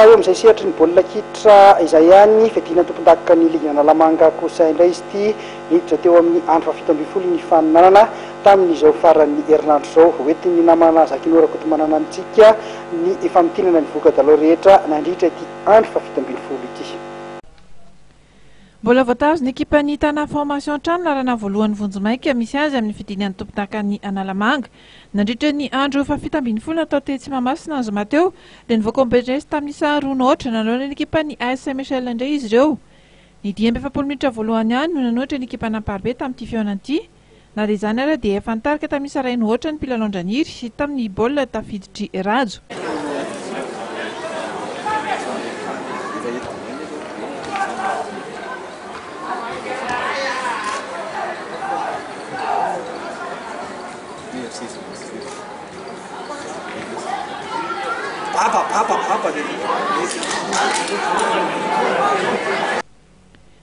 eo amin'izay sehatry ny baolina kitra izay ihany fedina tompon-dakoka ny Ligue Analamanga kosa indray izy ity niditra teo amin'ny andro 7 ny faninanana tamin'izao faran'ny herinandro zao hoentiny namana Zakinora Kotomanana antsika ny famidinana ny voka-dalao rehetra nandritra ity andro 7 ity. Mbola voatazona ekipa ny Tana Formation Trano larana voalohany Vonjomaika misy azy amin'ny fidinan'ny tompon-daka ny Analamanga nandritra ny andro 7 atao tetsy Mahamasina zoma teo dia nivoaka ambedresy tamin'ny saharoanoatra nanoatra ny ekipa ny AS Michel indray izy ireo ny 7 minitra voalohany ihany no nanoatra ny ekipa n'Amparibe tamin'ity fihaonan'ity na dia izany ary dia efa nitarika tamin'ny sarainoatra ny mpilalao Andraniry sy tamin'ny baolina tafiditry Rajo.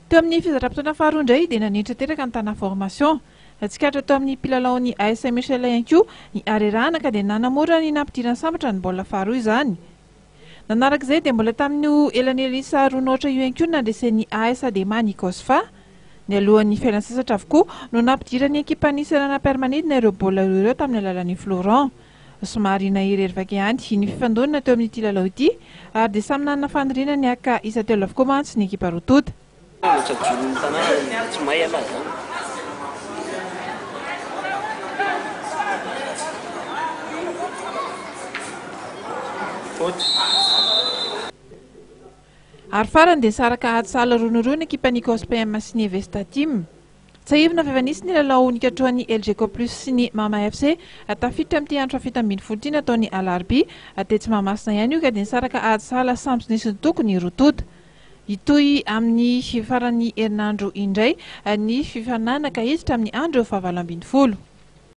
Teo amin'ny fizarapotana faharoa indray dia nanitra teraka ny Tana Formation atsikatra teo amin'ny mpilalao AS Michel ihany koa ny arerahana ka dia nanamora ny nampidirana sambatra ny baolina faharoa izany. Nanarak'izay dia mbola tamin'ny elan'elan'ny saharoanoatra io ihany koa nandresen'ny AS Ademany Kosfa ny alohan'ny fialan-tsasatra avokoa no nampidirany ekipan'ny Serana Permanide ireo baolina ireo tamin'ny alalan'ny Florent. Somary nahirerivaka ihany ny fifandonana teo amin'ity lalao ity ary dia samy nanana faniriana ny aka isa telo avokoa mantsy ny ekipa rotota. Ary farany dia nisaraka ady sala roa ny ekipa ny COSPM sy ny Vesta Team. Tsahivina fevanisy ny lalao nikatroan'ny LGK Plus sy ny Mama FC tafiditra amin'ity andro 7 nataony Alarby tetsy Mahamasina ihany io ka dia nisaraka ady sala samby nisy ny tokony rotota. Itoy amin'ny faran'ny herinandro indray ny fifanana ka hiditra amin'ny andro 9